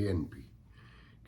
ANP,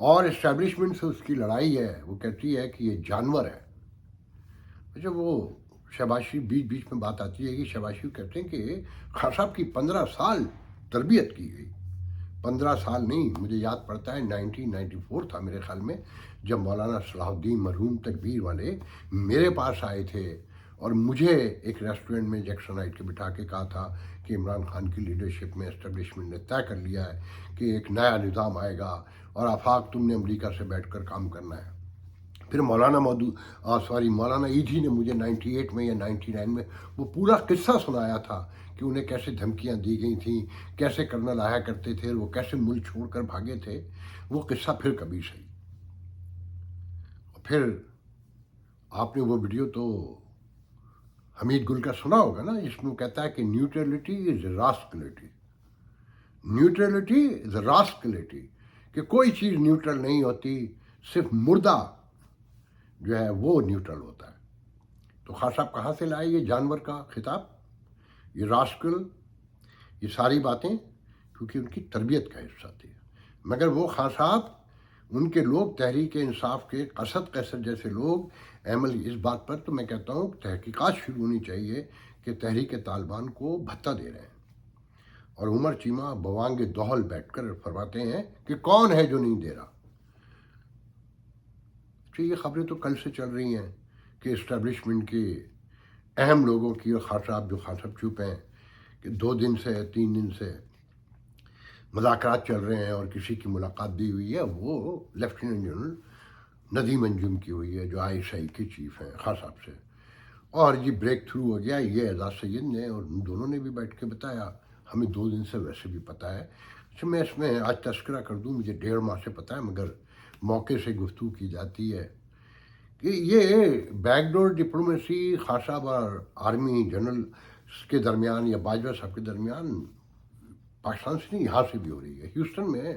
اور establishment سے اس کی لڑائی ہے، وہ کہتی ہے کہ یہ جانور ہے۔ اچھا، وہ شہباز شریف بیچ میں بات آتی ہے کہ شہباز شریف کہتے ہیں کہ خان صاحب کی 15 سال تربیت کی گئی۔ 15 سال نہیں، مجھے یاد پڑتا ہے 1994 تھا میرے خیال میں، جب مولانا صلاح الدین مرحوم تکبیر والے میرے پاس آئے تھے اور مجھے ایک ریسٹورنٹ میں جیکسن ہائٹ کے بٹھا کے کہا تھا کہ عمران خان کی لیڈرشپ میں اسٹیبلشمنٹ نے طے کر لیا ہے کہ ایک نیا نظام آئے گا اور آفاق تم نے امریکہ سے بیٹھ کر کام کرنا ہے۔ پھر مولانا ایدھی نے مجھے 98 میں یا 99 میں وہ پورا قصہ سنایا تھا کہ انہیں کیسے دھمکیاں دی گئی تھیں، کیسے کرنل آیا کرتے تھے، وہ کیسے ملک چھوڑ کر بھاگے تھے۔ وہ قصہ پھر کبھی صحیح۔ پھر آپ نے وہ ویڈیو تو حمید گل کا سنا ہوگا نا، جس میں وہ کہتا ہے کہ نیوٹرلٹی از راسکلٹی، نیوٹرلٹی از راسکلٹی، کہ کوئی چیز نیوٹرل نہیں ہوتی، صرف مردہ جو ہے وہ نیوٹرل ہوتا ہے۔ تو خان صاحب کہاں سے لائے یہ جانور کا خطاب، یہ راسکل، یہ ساری باتیں؟ کیونکہ ان کی تربیت کا حصہ تھی۔ مگر وہ خان صاحب، ان کے لوگ تحریک انصاف کے اسد قیصر جیسے لوگ عمل اس بات پر، تو میں کہتا ہوں تحقیقات شروع ہونی چاہیے کہ تحریک طالبان کو بھتہ دے رہے ہیں۔ اور عمر چیمہ بوانگ دوہل بیٹھ کر فرماتے ہیں کہ کون ہے جو نہیں دے رہا۔ یہ خبریں تو کل سے چل رہی ہیں کہ اسٹیبلشمنٹ کے اہم لوگوں کی، اور خان صاحب چپ ہیں کہ 2 دن سے 3 دن سے مذاکرات چل رہے ہیں اور کسی کی ملاقات دی ہوئی ہے، وہ لیفٹیننٹ جنرل ندیم انجم کی ہوئی ہے جو ISI کے چیف ہیں خان صاحب سے، اور یہ بریک تھرو ہو گیا۔ یہ اعزاز سید نے اور ان دونوں نے بھی بیٹھ کے بتایا، ہمیں 2 دن سے ویسے بھی پتہ ہے۔ اچھا، میں اس میں آج تذکرہ کر دوں، مجھے 1.5 ماہ سے پتہ ہے، مگر موقع سے گفتگو کی جاتی ہے کہ یہ بیک ڈور ڈپلومیسی خان صاحب اور آرمی جنرل کے درمیان یا باجوہ صاحب کے درمیان پاکستان سے نہیں، یہاں سے بھی ہو رہی ہے۔ ہیوسٹن میں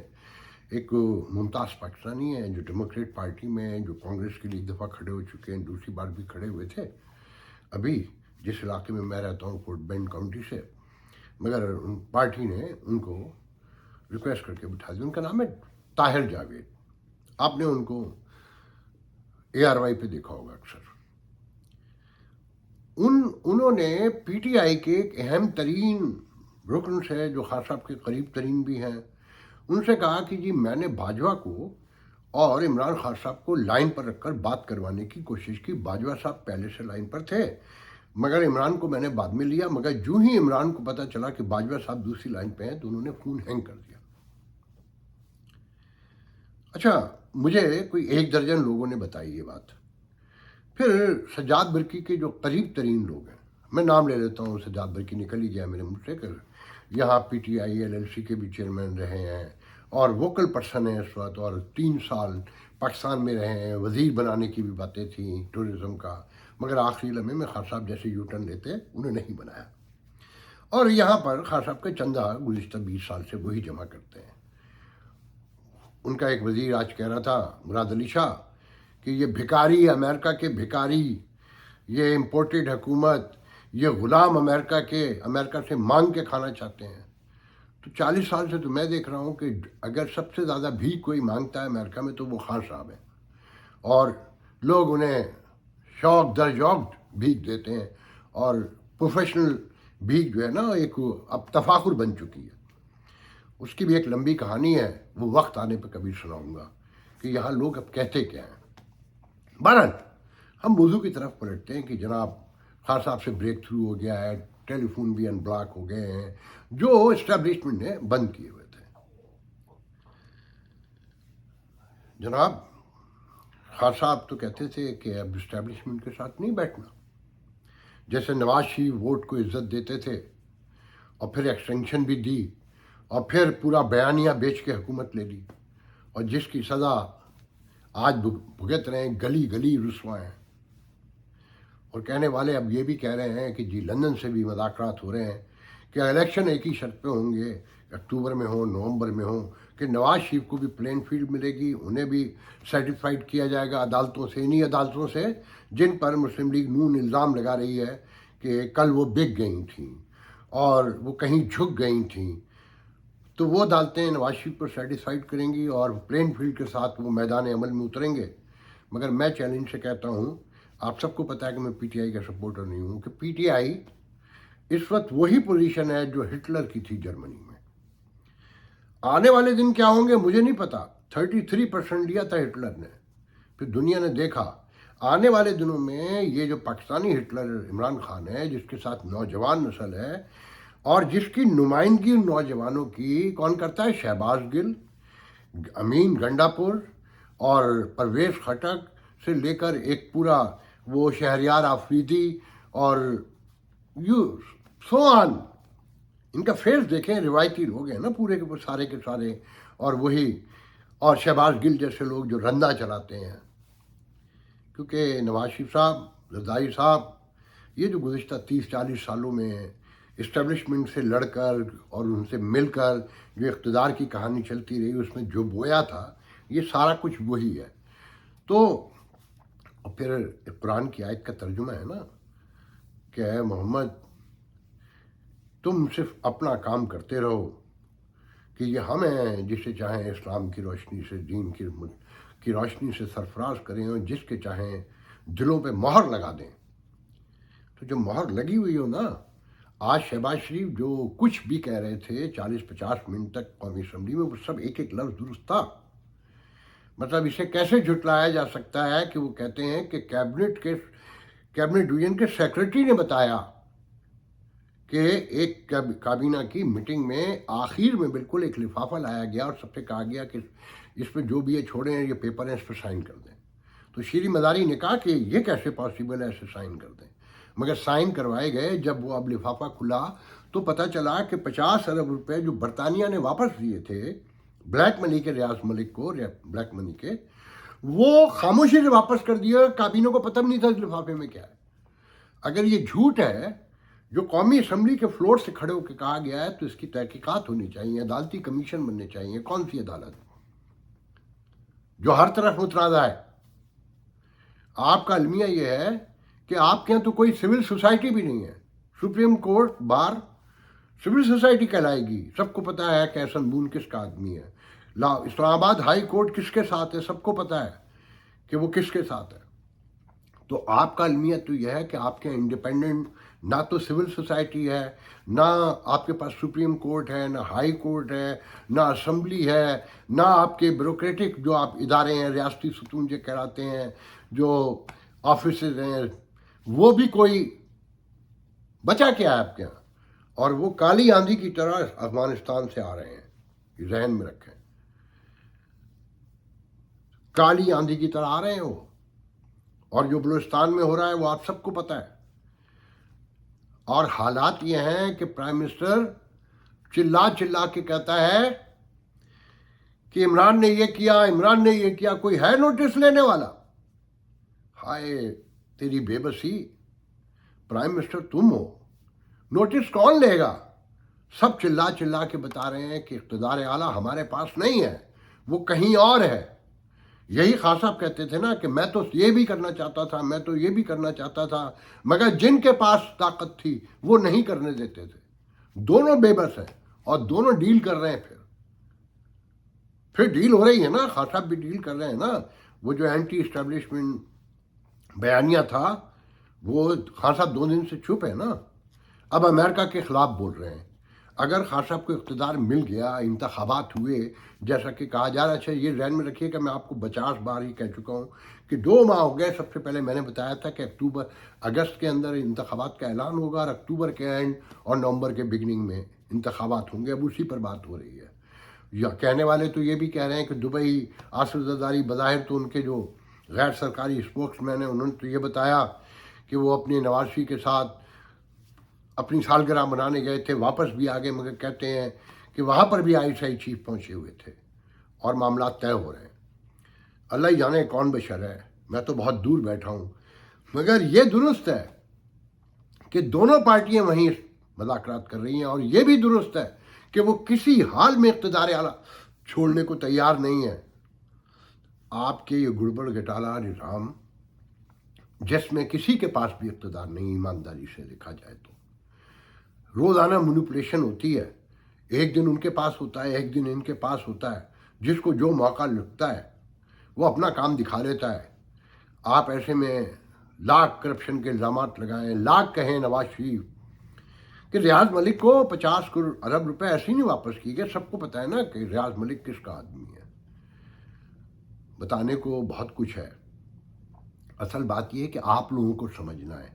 ایک ممتاز پاکستانی ہے جو ڈیموکریٹ پارٹی میں ہیں، جو کانگریس کے لیے ایک دفعہ کھڑے ہو چکے ہیں، دوسری بار بھی کھڑے ہوئے تھے ابھی جس علاقے میں رہتا ہوں، فورٹ بینڈ کاؤنٹی سے، مگر پارٹی نے ان کو ریکویسٹ کر کے بٹھا دیا۔ ان کا نام ہے طاہر جاوید، آپ نے ان کو ARY پہ دیکھا ہوگا اکثر۔ انہوں نے PTI کے ایک اہم ترین رکن سے جو خان صاحب کے قریب ترین بھی ہیں، ان سے کہا کہ جی میں نے باجوہ کو اور عمران خان صاحب کو لائن پر رکھ کر بات کروانے کی کوشش کی۔ باجوہ صاحب پہلے سے لائن پر تھے، مگر عمران کو میں نے بعد میں لیا، مگر جو ہی عمران کو پتہ چلا کہ باجوہ صاحب دوسری لائن پہ ہیں تو انہوں نے فون ہینگ کر دیا۔ اچھا، مجھے کوئی 1 درجن لوگوں نے بتائی یہ بات۔ پھر سجاد برقی کے جو قریب ترین لوگ ہیں، میں نام لے لیتا ہوں، سجاد برقی نکل ہی گیا میرے منہ سے، کہ یہاں PTI LLC کے بھی چیئرمین رہے ہیں اور ووکل پرسن ہیں اس وقت، اور 3 سال پاکستان میں رہے ہیں، وزیر بنانے کی بھی باتیں تھیں ٹورزم کا، مگر آخری لمحے میں خان صاحب جیسے یو ٹرن لیتے انہیں نہیں بنایا۔ اور یہاں پر خان صاحب کے چندہ گزشتہ 20 سال سے وہی جمع کرتے ہیں۔ ان کا ایک وزیر آج کہہ رہا تھا، مراد علی شاہ، کہ یہ بھکاری امریکہ کے بھکاری، یہ امپورٹڈ حکومت، یہ غلام امریکہ سے مانگ کے کھانا چاہتے ہیں۔ تو 40 سال سے تو میں دیکھ رہا ہوں کہ اگر سب سے زیادہ بھیک کوئی مانگتا ہے امریکہ میں تو وہ خان صاحب ہیں، اور لوگ انہیں شوق در شوق بھیک دیتے ہیں، اور پروفیشنل بھیک جو ہے نا ایک اب تفاخر بن چکی ہے۔ اس کی بھی ایک لمبی کہانی ہے، وہ وقت آنے پہ کبھی سناؤں گا کہ یہاں لوگ اب کہتے کیا ہیں۔ بہرحال ہم موضوع کی طرف پلٹتے ہیں کہ جناب خان صاحب سے بریک تھرو ہو گیا ہے، ٹیلی فون بھی ان بلاک ہو گئے ہیں جو اسٹیبلشمنٹ نے بند کیے ہوئے تھے۔ جناب خان صاحب تو کہتے تھے کہ اب اسٹیبلشمنٹ کے ساتھ نہیں بیٹھنا، جیسے نواز شریف ووٹ کو عزت دیتے تھے اور پھر ایکسٹینشن بھی دی اور پھر پورا بیانیہ بیچ کے حکومت لے لی، اور جس کی سزا آج بھگت رہے ہیں، گلی گلی رسوا ہیں۔ اور کہنے والے اب یہ بھی کہہ رہے ہیں کہ جی لندن سے بھی مذاکرات ہو رہے ہیں کہ الیکشن ایک ہی شرط پہ ہوں گے، اکتوبر میں ہوں، نومبر میں ہوں، کہ نواز شریف کو بھی پلین فیلڈ ملے گی، انہیں بھی سرٹیفائڈ کیا جائے گا عدالتوں سے، انہی عدالتوں سے جن پر مسلم لیگ نون الزام لگا رہی ہے کہ کل وہ بک گئی تھیں اور وہ کہیں جھک گئی تھیں۔ تو وہ ڈالتے ہیں نواز شریف کو سیٹسفائڈ کریں گی اور پلین فیلڈ کے ساتھ وہ میدان عمل میں اتریں گے. مگر میں چیلنج سے کہتا ہوں، آپ سب کو پتہ ہے کہ میں پی ٹی آئی کا سپورٹر نہیں ہوں، کہ پی ٹی آئی اس وقت وہی پوزیشن ہے جو ہٹلر کی تھی جرمنی میں. آنے والے دن کیا ہوں گے مجھے نہیں پتا. 33% لیا تھا ہٹلر نے، پھر دنیا نے دیکھا. آنے والے دنوں میں یہ جو پاکستانی ہٹلر عمران خان ہے، جس کے ساتھ نوجوان نسل ہے اور جس کی نمائندگی نوجوانوں کی کون کرتا ہے؟ شہباز گل، امین گنڈاپور اور پرویز خٹک سے لے کر ایک پورا وہ شہریار آفریدی اور یو سو آن. ان کا فیس دیکھیں، روایتی لوگ ہیں نا پورے کے سارے کے سارے، اور وہی اور شہباز گل جیسے لوگ جو رندہ چلاتے ہیں. کیونکہ نواز شریف صاحب، زرداری صاحب، یہ جو گزشتہ 30-40 سالوں میں اسٹیبلشمنٹ سے لڑ کر اور ان سے مل کر جو اقتدار کی کہانی چلتی رہی، اس میں جو بویا تھا یہ سارا کچھ وہی ہے. تو پھر قرآن کی آیت کا ترجمہ ہے نا کہ اے محمد تم صرف اپنا کام کرتے رہو، کہ یہ ہم ہیں جسے چاہیں اسلام کی روشنی سے، دین کی روشنی سے سرفراز کریں اور جس کے چاہیں دلوں پہ مہر لگا دیں. تو جو مہر لگی ہوئی ہو نا، آج شہباز شریف جو کچھ بھی کہہ رہے تھے 40-50 منٹ تک قومی اسمبلی میں، وہ سب ایک ایک لفظ درست تھا. مطلب اسے کیسے جھٹلایا جا سکتا ہے کہ وہ کہتے ہیں کہ کیبنٹ ڈویژن کے سیکرٹری نے بتایا کہ ایک کابینہ کی میٹنگ میں آخر میں بالکل ایک لفافہ لایا گیا اور سب سے کہا گیا کہ اس پہ جو بھی یہ چھوڑیں یہ پیپر ہیں اس پہ سائن کر دیں. تو شیری مداری نے کہا کہ یہ کیسے پاسبل ہے ایسے سائن کر دیں. مگر سائن کروائے گئے. جب وہ اب لفافہ کھلا تو پتہ چلا کہ 50 ارب روپے جو برطانیہ نے واپس دیے تھے بلیک منی کے، ریاض ملک کو بلیک منی کے، وہ خاموشی سے واپس کر دیا. کابینوں کو پتہ بھی نہیں تھا اس لفافے میں کیا ہے. اگر یہ جھوٹ ہے جو قومی اسمبلی کے فلور سے کھڑے ہو کے کہا گیا ہے، تو اس کی تحقیقات ہونی چاہیے، عدالتی کمیشن بننے چاہیے. کون سی عدالت جو ہر طرف متنازع ہے؟ آپ کا المیہ یہ ہے کہ آپ کے یہاں تو کوئی سول سوسائٹی بھی نہیں ہے. Supreme court bar civil society کہلائے گی. سب کو پتہ ہے کہ احسن بون کس کا آدمی ہے. اسلام آباد ہائی کورٹ کس کے ساتھ ہے، سب کو پتہ ہے کہ وہ کس کے ساتھ ہے. تو آپ کا المیہ تو یہ ہے کہ آپ کے انڈیپینڈنٹ نہ تو سول سوسائٹی ہے، نہ آپ کے پاس سپریم کورٹ ہے، نہ ہائی کورٹ ہے، نہ اسمبلی ہے، نہ آپ کے بیوروکریٹک جو آپ ادارے ہیں، ریاستی ستون جو کہلاتے ہیں، جو آفیسز ہیں، وہ بھی کوئی بچا کیا ہے آپ کے یہاں. اور وہ کالی آندھی کی طرح افغانستان سے آ رہے ہیں، یہ ذہن میں رکھیں. کالی آندھی کی طرح آ رہے ہیں وہ. اور جو بلوچستان میں ہو رہا ہے وہ آپ سب کو پتہ ہے. اور حالات یہ ہیں کہ پرائم منسٹر چلا کے کہتا ہے کہ عمران نے یہ کیا، عمران نے یہ کیا. کوئی ہے نوٹس لینے والا؟ ہائے تیری بے بسی. پرائم منسٹر تم ہو، نوٹس کون لے گا؟ سب چلا کے بتا رہے ہیں کہ اقتدار اعلیٰ ہمارے پاس نہیں ہے، وہ کہیں اور ہے. یہی خان صاحب کہتے تھے نا کہ میں تو یہ بھی کرنا چاہتا تھا، میں تو یہ بھی کرنا چاہتا تھا، مگر جن کے پاس طاقت تھی وہ نہیں کرنے دیتے تھے. دونوں بے بس ہیں اور دونوں ڈیل کر رہے ہیں. پھر ڈیل ہو رہی ہے نا، خان صاحب بھی ڈیل کر رہے ہیں نا. وہ جو اینٹی اسٹیبلشمنٹ بیانیہ تھا وہ خان صاحب 2 دن سے چپ ہے نا. اب امریکہ کے خلاف بول رہے ہیں. اگر خان صاحب کو اقتدار مل گیا، انتخابات ہوئے جیسا کہ کہا جا رہا. اچھا یہ ذہن میں رکھیے کہ میں آپ کو 50 بار ہی کہہ چکا ہوں کہ 2 ماہ ہو گئے. سب سے پہلے میں نے بتایا تھا کہ اگست کے اندر انتخابات کا اعلان ہوگا اور اکتوبر کے اینڈ اور نومبر کے بگننگ میں انتخابات ہوں گے. اب اسی پر بات ہو رہی ہے. یا کہنے والے تو یہ بھی کہہ رہے ہیں کہ دبئی آصف زرداری بظاہر تو ان کے جو غیر سرکاری اسپوکس مین ہیں انہوں نے تو یہ بتایا کہ وہ اپنے نواز شریف کے ساتھ اپنی سالگرہ منانے گئے تھے، واپس بھی آ گئے. مگر کہتے ہیں کہ وہاں پر بھی ISI چیف پہنچے ہوئے تھے اور معاملات طے ہو رہے ہیں. اللہ ہی جانے کون بشر ہے، میں تو بہت دور بیٹھا ہوں. مگر یہ درست ہے کہ دونوں پارٹیاں وہیں مذاکرات کر رہی ہیں، اور یہ بھی درست ہے کہ وہ کسی حال میں اقتدار اعلیٰ چھوڑنے کو تیار نہیں ہے. آپ کے یہ گڑبڑ گٹالا نظام جس میں کسی کے پاس بھی اقتدار نہیں، ایمانداری سے دیکھا جائے تو روزانہ مینوپولیشن ہوتی ہے. ایک دن ان کے پاس ہوتا ہے، ایک دن ان کے پاس ہوتا ہے، جس کو جو موقع لگتا ہے وہ اپنا کام دکھا لیتا ہے۔ آپ ایسے میں لاکھ کرپشن کے الزامات لگائیں، لاکھ کہیں نواز شریف کہ ریاض ملک کو 50 ارب روپے ایسے ہی نہیں واپس کیے گئے۔ سب کو پتہ ہے نا کہ ریاض ملک کس کا آدمی ہے۔ بتانے کو بہت کچھ ہے، اصل بات یہ ہے کہ آپ لوگوں کو سمجھنا ہے۔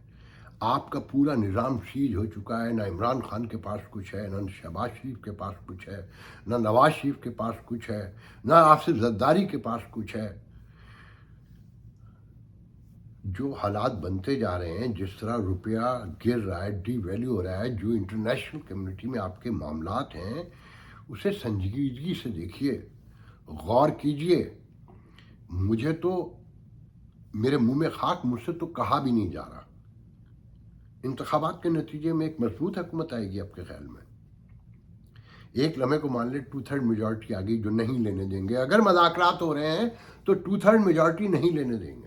آپ کا پورا نظام سیج ہو چکا ہے، نہ عمران خان کے پاس کچھ ہے، نہ شہباز شریف کے پاس کچھ ہے، نہ نواز شریف کے پاس کچھ ہے، نہ آصف زرداری کے پاس کچھ ہے۔ جو حالات بنتے جا رہے ہیں، جس طرح روپیہ گر رہا ہے، ڈی ویلیو ہو رہا ہے، جو انٹرنیشنل کمیونٹی میں آپ کے معاملات ہیں، اسے سنجیدگی سے دیکھیے، غور کیجئے۔ مجھے تو میرے منہ میں خاک، مجھ سے تو کہا بھی نہیں جا رہا۔ انتخابات کے نتیجے میں ایک مضبوط حکومت آئے گی آپ کے خیال میں؟ ایک لمحے کو مان لیں 2/3 میجورٹی آ گئی جو نہیں لینے دیں گے۔ اگر مذاکرات ہو رہے ہیں تو 2/3 میجورٹی نہیں لینے دیں گے،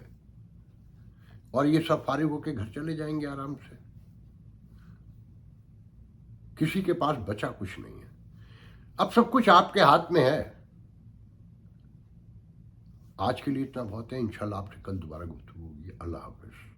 اور یہ سب فارغ ہو کے گھر چلے جائیں گے آرام سے۔ کسی کے پاس بچا کچھ نہیں ہے، اب سب کچھ آپ کے ہاتھ میں ہے۔ آج کے لیے اتنا بہت ہے، انشاءاللہ آپ سے کل دوبارہ گفتگو ہوگی۔ اللہ حافظ۔